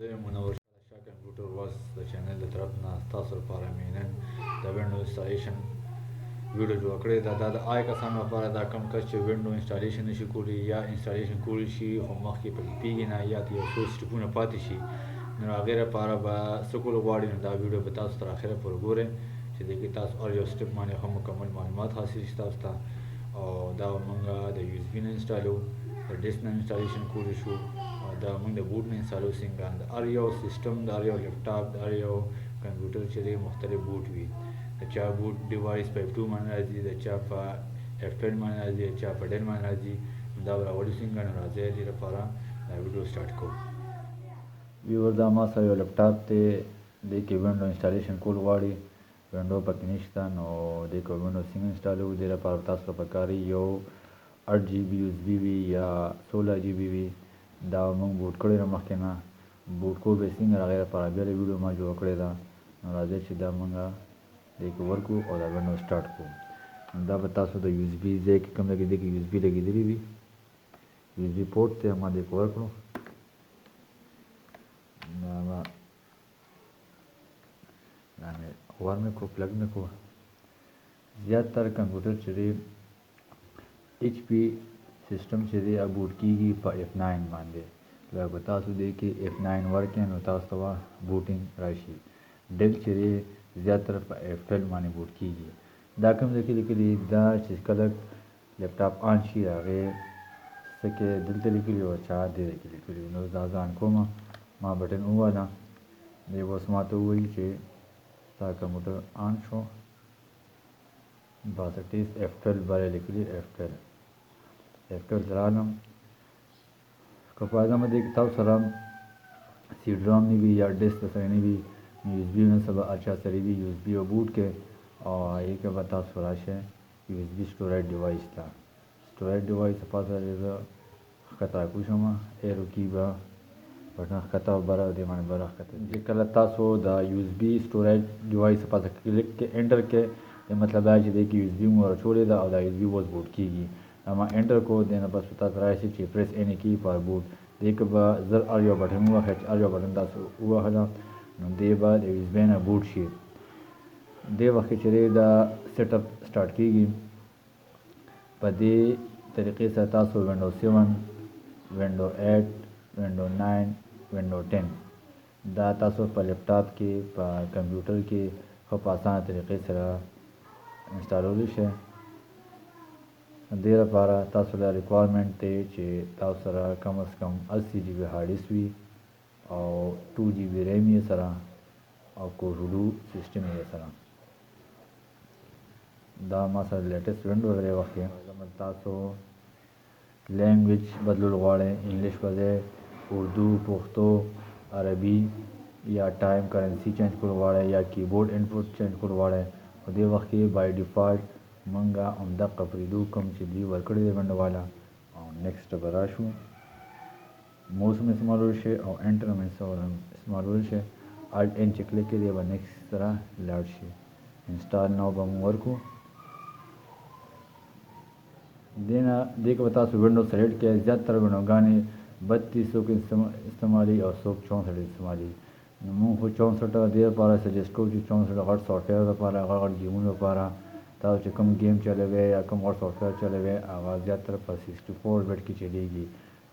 زه منور شاه کمپیوټر واس د چینل د طرف نه ستاسو لپاره مې نن د وینډو انسټالیشن ویډیو جوړ کړې ده. دا د هغو کسانو لپاره دا کوم کس چې وینډو انسټالیشن نشي کولی یا انسټالیشن کولی شي خو مخکې پکې کېږي نه یا یو څو سټپونه پاتې شي، نو هغې لپاره به څه کول غواړي نو دا ویډیو به تاسو تر اخره پورې ګورئ چې دې کې تاسو هر یو سټپ باندې ښه مکمل معلومات حاصل شي تاسو ته. او دا موږ د یو اس بي نه انسټالو، د ډیسک نه انسټالیشن کولی شو، دا موږ د بوټ نه انسټالو څنګه د هر یو سیسټم د هر یو لیپټاپ د هر یو کمپیوټر چې دی مختلف بوټ وي. د چا بوټ ډیوایس په F2 باندې راځي، د چا په F10 باندې راځي، د چا په 10 باندې راځي، دا به راوړي څنګه. نو راځئ دې لپاره دا ویډیو سټارټ کوو. ویور دا ما سره یو لیپټاپ دی، دې کې وینډو انسټالیشن کول غواړي، وینډو پکې نشته، نو دې کې وینډو څنګه انسټالو. دې لپاره تاسو ته پکار یو 8 GB USB وي یا 16 GB وي. دا موږ بوټ کړی ده مخکې نه، بوټ کول به یې څنګه هغې لپاره بیا ویډیو ما جوړه کړې ده. نو راځئ چې دا موږ دې کې ورکړو او دا وینډو سټارټ کړو. دا به تاسو د یو اس بي ځای کې کوم ځای کې دې کې یو اس بي لګېدلي وي، یو اس بي پورټ دی، ما دې کې ورکړو. دا به دا مې ور مې کړو، پلګ مې کړو. زیاتره کمپیوټر چې دی ایچ پی سسټم چې دی بوټ کېږي په F9 باندې. لکه به تاسو دې کې F9 ورکړئ نو تاسو ته به بوټینګ راشي. ډیل چې دی زیاتره په F12 باندې بوټ کېږي. دا کوم ځای کې لیکلي دا چې کله لیپټاپ آن شي هغې څه کې دلته لیکلي او چا دې کې لیکلي. نو دا ځان کومه ما بټن وواله، دی به اوس ما ته ووایي چې ستا کمپیوټر آن شو، بس اټ ایز F12 باندې لیکلي F12 ته رالم. که فرضاً دې کې تاسو سره سی ډرام نه وي یا ډیسک سره نه وي، یو اس بي نه سبا هر چا سره وي، یو اس بي او بوټ کې او هغې کې به تاسو راشئ یو اس بي سټوریج ډیوایس ته. سټوریج ډیوایس په پاسه زه ښکته راکوشم، ایرو کی به بټن ښکته او بره دې باندې بره ښکته. چې کله تاسو د یو اس بي سټوریج ډیوایس په پاسه کلیک کې انټر کې، مطلب دا چې دې کې یو اس بي مو راچولې ده او دا یو اس بي اوس بوټ کېږي. ما انټر کو، دې نه بس تاسو راشي چې پریس any key for boot. دې کې به زر هر یو بټن ووهئ، چې هر یو بټن تاسو ووهله نو دې به د یو اس بي نه بوټ شي. دې وخت کې چې دی دا سیټ اپ سټارټ کېږي. په دې طریقې سره تاسو وینډو 7 وینډو 8 وینډو 9 وینډو 10 دا تاسو په لیپټاپ کې په کمپیوټر کې ښه په اسانه طریقې سره انسټالولی شئ. دې لپاره تاسو له ریکوایرمنټ دی چې تاسو سره کم از کم 80 GB هارډ ډیسک وي او 2 GB ریم یې سره او کوډلو سیسټم یې سره. دا ما سره لیټسټ وینډو دی وخت کې. تاسو لینګویج بدلول غواړئ، انګلیش په ځای اردو، پښتو، عربي یا ټایم کرنسي چینج کول غواړئ یا کیبورډ انپوټ چینج کول غواړئ. په دې وخت کې بای ډیفالټ موږ همدغه پرېږدو کوم چې دوی ورکړی دی وینډو والا، او نیکسټ به راشو. موس هم استعمالولی شئ او انټر هم استعمالولی شئ. الټ ان چې کلیک کړئ دی به نیکسټ سره لاړ شي. انسټال ناو به مو ورکړو. دې کې به تاسو وینډو سلیکټ کړئ. زیاتره وینډوګانې 32 څوک استعمالي او څوک 64 استعمالي. نو موږ خو 64 دې لپاره سجیسټ کوو چې 64 غټ سافټویر لپاره، غټ ګیمونو لپاره تاسو چې کوم گیم چلوئ یا کوم غټ سافټویر چلوئ هغه زیاتره په 64 بټ کې چلیږي.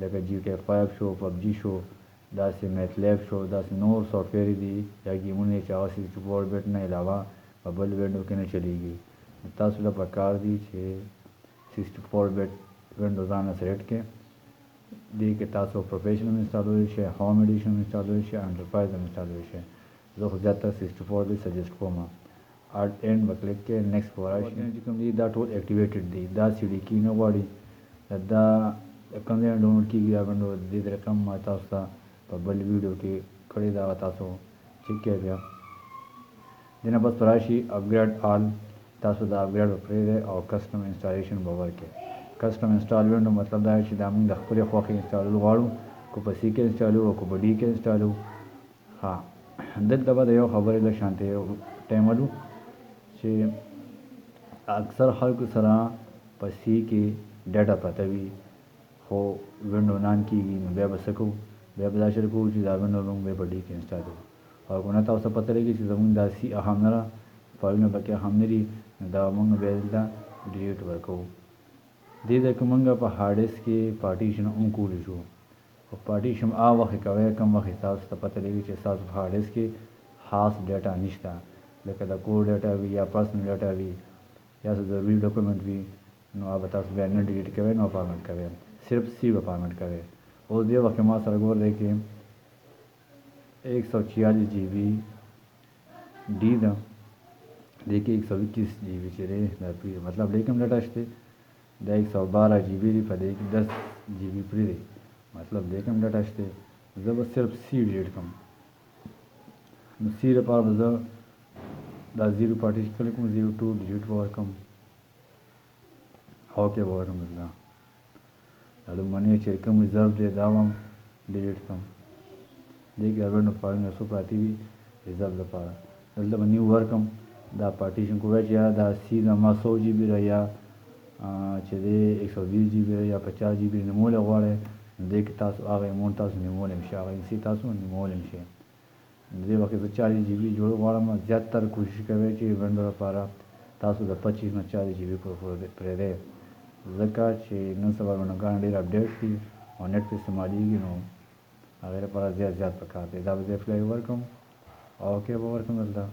لکه GTA 5 شو، PUBG شو، داسې میتلیب شو، داسې نور سافټویر دي یا ګیمونه چې هغه 64 بټ نه علاوه په بل وینډو کې نه چلیږي. تاسو له پکار دي چې 64 بټ وینډو ځان سلیکټ کړئ. دې کې تاسو پروفیشنل انسټالولی شئ، هوم ایډیشن انسټالولی شئ، انټرپرایز هم انسټالولی شئ. زه خو زیاتره 64 بټ سجیسټ کوم. الټ ان به کلیک کړئ، نیکسټ به راشي. چې کوم دي دا ټول اکټیویټډ دي، دا سی ډي کی نه غواړي، دا کوم ځای نه ډاونلوډ کېږي دا وینډو. دې طریقه ما تاسو ته په بل ویډیو کې کړې ده، هغه تاسو چیک کړئ بیا. دې نه بس به راشي اپګریډ آل، تاسو دا اپګریډ به پرېږدئ او کسټم انسټالیشن به ورکړئ. کسټم انسټال وینډو مطلب دا چې دا موږ د خپلې خوښې انسټالول غواړو، که په سی کې انسټالو او که په ډي کې انسټالو. ها دلته به د یو خبرې لږ شانتې ټایم ولو چې اکثر خلکو سره په سی کې ډیټا پرته وي خو وینډو نان کېږي، نو بیا به څه کوو بیا به دا شروع کوو چې دا وینډو موږ بیا په ډي کې انسټال کړو او که نه تاسو ته پته لګي چې زموږ دا سی اهم نه ده فایلونه پکې اهم نه دي نو دا موږ بیا دلته ډیلیټ ورکوو دې ځای کې موږ په هارډ ډیسک کې پارټیشن هم کولی شو خو پارټیشن هغه وخت کوئ کوم وخت تاسو ته پته لګي چې ستاسو په هارډ ډیسک کې خاص ډیټا نشته لکه د کور ډیټا وي یا پرسنل ډیټا وي یا څه ضروري ډاکومنټ وي نو هغه تاسو بیا نه ډیلیټ کوئ نو فارمټ کوئ صرف سی به فارمټ کوئ اوس دې وخت ما سره ګور دی کې 146 جی بی डी ده देखिए 121 G B चले मतलब लेकिन डाटा शते दा 112 जी बी पर 10 जी बी प्री दे मतलब लेकिन डाटा शते जब सिर्फ सी डिलीट कम सी रे पार दा 0 पार्टिशन को 02 डिलीट पावर कम ओके पावर कम दा अदु मने चेक कम रिजर्व दे दावम डिलीट कम देखिए अगर नो फाइल में सो पाती भी रिजर्व दा पार दलته به نیو ورکم دا پارټیشن کوی چې یا دا سی زما 100 جی بی یا چې دی 120 جی بی یا 50 جی بی نیمولی غواړئ نو دې کې تاسو هغه اماونټ تاسو نیمولی هم شي هغه سی تاسو نیمولی هم شي دې وخت کې 40 جی بی جوړ غواړم زیاتره کوشش کوئ چې وینډو لپاره تاسو د 25 نه 40 جی بی پرېږدئ ځکه چې نن سبا وینډوګان ډېر اپډیټ دي او نیټ پې استعمالېږي نو هغې لپاره زیات پکار دی دا به زه اپلای ورکړم اوکې به ورکړم دلته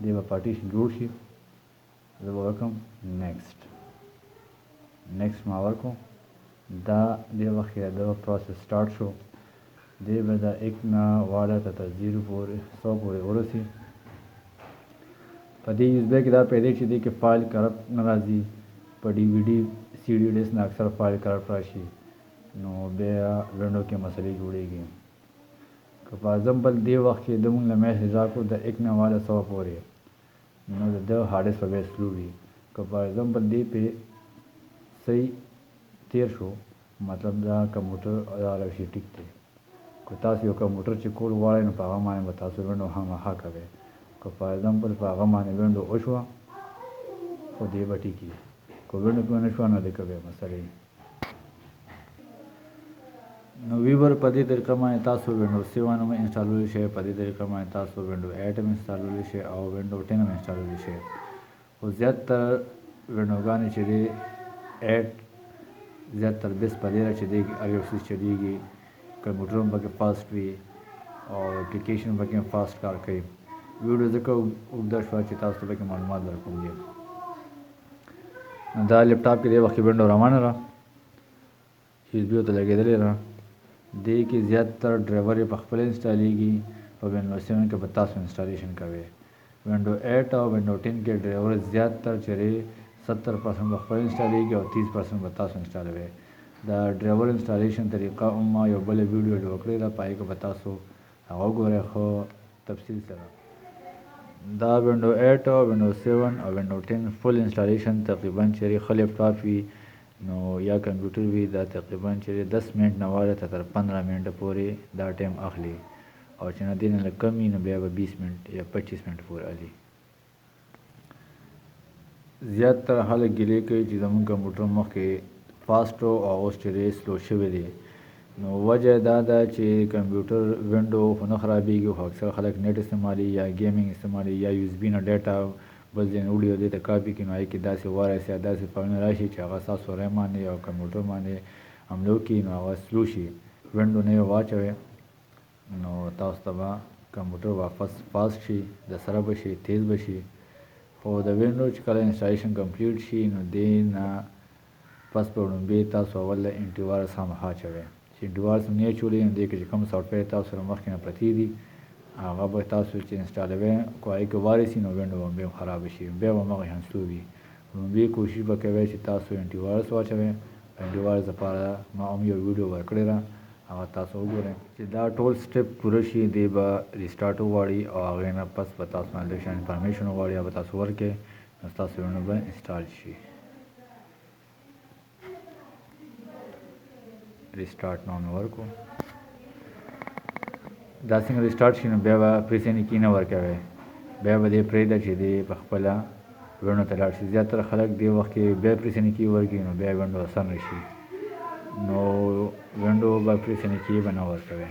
دې به پارټیشن جوړ شي زه به ورکړم نیکسټ ما ورکړو دا دې وخت کې د پروسس سټارټ شو دې به د 1 نه واړه تر 0 پورې 100 پورې ورسي په دې یوز کې دا پیدا چې دې کې فایل کرپټ نه راځي په ډي وی ډي سی ډي ډیس نه اکثر فایل کرپټ راشي نو بیا وینډو کې مسئلې جوړېږي که په ایگزامپل دې وخت کې د موږ له میسج راکړو د 1 نه واړه 100 پورې نو د هارډ ډیسک په بیا سلو وي که په ایگزامپل دې پې صحیح تیر شو مطلب دا کمپیوټر راشي ټیک دی که تاسو یو کمپیوټر چې کول غواړئ نو په هغه باندې به تاسو وینډو خامخا کوئ که په ایگزامپل په هغه باندې وینډو وشوه خو دې به ټیک وي که وینډو پې ونه شوه نو دې که بیا مسئلې نو ویور په دې طریقه باندې تاسو وینډو 7 هم انسټالولی شئ په دې طریقه باندې تاسو وینډو 8 هم انسټالولی شئ او وینډو 10 هم انسټالولی شئ خو زیاتره وینډوګانې چې دی 8 زیاتره بیس په دې چې دی هر یو څیز چلیږي کمپیوټر هم پکې فاسټ وي او اپلیکیشن پکې فاسټ کار کوي ویډیو ځکه اوږده شوه چې تاسو ته پکې معلومات درکوم دي دا لیپټاپ کې دې وخت کې وینډو روانه ده یو اس بي ته لګېدلې ده دې کې زیاتره ډرایور یې په خپله انسټالېږي په وینډو 7 کې به تاسو انسټالیشن کوئ وینډو 8 او وینډو 10 کې ډرایور زیاتره چې 70% به خپله انسټالېږي او 30% به تاسو انسټالوئ دا ډرایور انسټالیشن طریقه هم ما یو بله ویډیو جوړ کړې ده په هغې کې به تاسو هغه وګورئ ښه تفصیل سره دا وینډو 8 او وینډو 7 او وینډو 10 فل انسټالیشن تقریبا چې ښه لیپټاپ وي نو یا کمپیوټر وي دا تقریبا چې 10 منټ نه واړه تر 15 منټه پورې دا ټایم اخلي او چې نه دې نه لږ کم وي نو بیا به 20 منټ یا 25 منټ پورې اخلي زیاتره خلک ګیلې کوي چې زموږ کمپیوټر مخکې فاسټ او اوس چې دی سلو شوی دی نو وجه دا ده چې کمپیوټر وینډو خو نه خرابېږي خو اکثر خلک نیټ استعمالي یا ګیمینګ استعمالي یا یو اس بي نه ډیټا بل ځای نه وړي او دې ته کاپي کړي نو هغې کې داسې ورسي یا داسې فایلونه راشي چې هغه ستاسو ریم باندې او کمپیوټر باندې حمله وکړي نو هغه سلو شي وینډو نه یې واچوئ نو تاسو ته به کمپیوټر واپس فاسټ شي د سره به شي تیز به شي خو د وینډو چې کله انسټالیشن کمپلیټ شي نو دې نه پس په وړاندې تاسو اول انټي وایرس خامخا اچوئ چې انټي وایرس هم نه اچولئ نو دې کې چې کوم سافټویر تاسو سره مخکې نه پرتې دي هغه به تاسو چې انسټالوئ کو هغې کې وارسي نو وینډو به بیا هم خرابه شي بیا به همغه شان سلو وي لومړی کوشش به کوئ چې تاسو انټي وایرس واچوئ انټي وایرس لپاره ما هم یو ویډیو ورکړې ده هغه تاسو وګورئ چې دا ټول سټپ پوره شي دی به ریسټارټ وغواړي او هغې نه پس به تاسو نه لږ شان انفارمیشن وغواړي یا به تاسو ورکړئ نو ستاسو وینډو به انسټال شي ریسټارټ نو مې ورکړو دا څنګه ریسټارټ شي نو بیا به پریسینې کی نه ورکوئ بیا به دې پرېږده چې دې په خپله وینډو ته لاړ شي زیاتره خلک دې وخت کې بیا پریسینې کی ورکړي نو بیا وینډو اسانه شي نو وینډو به پرې سنیکي به نه ورکوي.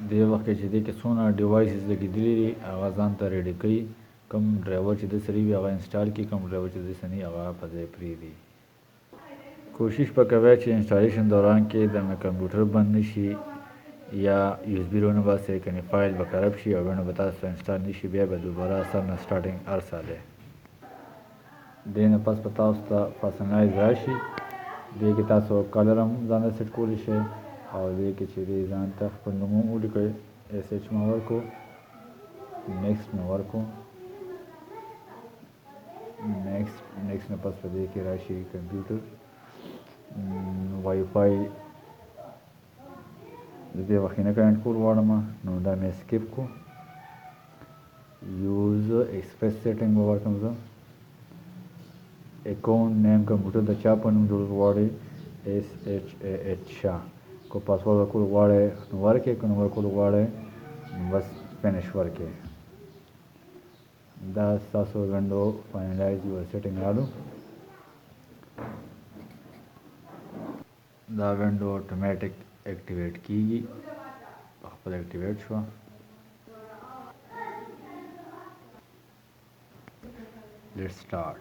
دې وخت کې چې دې کې څونه ډیوایسز لګېدلي دي هغه ځان ته ریډي کوي، کوم ډرایور چې د سره وي هغه انسټال کړي، کوم ډرایور چې د سني هغه په ځای پرېږدي. کوشش به کوئ چې انسټالیشن دوران کې د کمپیوټر بند نشي یا یو اس بي رو نه باسئ، کنې فایل به کرپ شي او وینډو به تاسو انسټال نشي، بیا به دوباره سر نه سټارټینګ ارسه دی. دې نه پس به تاسو ته پرسنلایز راشي، دې کې تاسو کلر هم ځان ته سیټ کولی شئ او دې کې چې دې ځان ته خپل نوم هم ولیکئ. ایس ایچ مې ورکړو، نیکسټ مې ورکړو، نیکسټ نه پس په دې کې راشي کمپیوټر وای فای. د دې وخت نه کنیکټ کول غواړم نو دا مې سکیپ کو. یوز ایکسپریس سیټینګ به ورکړم زه. اکاؤنٹ نیم کمپیوټر د چا په نوم جوړول غواړئ ایس ایچ ای ایچ شاه. کو پاسورډ ورکول غواړئ نو ورکړئ، که نه ورکول غواړئ نو بس فینش ورکړئ. دا ستاسو وینډو فاینلایز یور سیټینګ رالو. دا وینډو اتوماتیک اکټیویټ کیږي، خپل اکټیویټ شو. لیټس سٹارټ.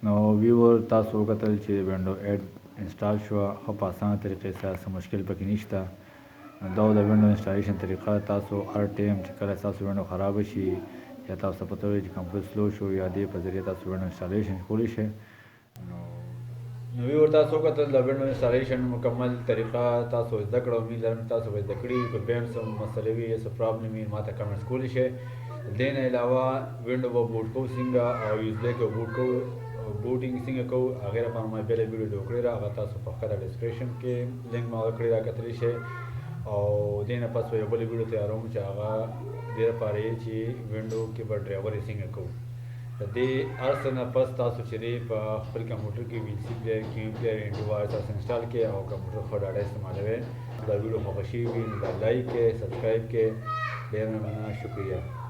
نو ویور تاسو وکتل چې وینډو 8 انسټال شو، ښه په اسانه طریقې سره، څه مشکل پکې نشته. دا د وینډو انسټالیشن طریقه. تاسو هر ټایم چې کله ستاسو وینډو خراب شي یا تاسو ته پته ولګي چې کمپیوټر سلو شو، یا دې په ذریعه تاسو وینډو انسټالیشن کولی شئ. نو ویور تاسو وکتل د وینډو انسټالیشن مکمل طریقه تاسو زده کړه. امید لرم تاسو به زده کړي. که بیا هم څه مسلې وي یا څه پرابلم وي ما ته کمنټس کولی شئ. دې نه علاوه وینډو به بوټ کوو څنګه او یو اس بي کې بوټ کوو، بوټینګ څنګه کوو، هغې لپاره ما بېله ویډیو جوړ کړې ده، هغه تاسو په ښکته ډسکرپشن کې لینک ما ورکړی ده، کتلی شئ. او دې نه پس به یو بله ویډیو تیاروم چې هغه دې لپاره یې چې وینډو کې به ډرایور څنګه کوو. د دې هر څه نه پس تاسو چې دی په خپل کمپیوټر کې وي سی پلیر، کیم پلیر، انټي وایرس تاسو انسټال کړئ او کمپیوټر ښه ډاډه استعمالوئ. دا ویډیو خوښه شوې وي نو دا لایک کړئ، سبسکرایب کړئ. ډېر مننه، شکریه.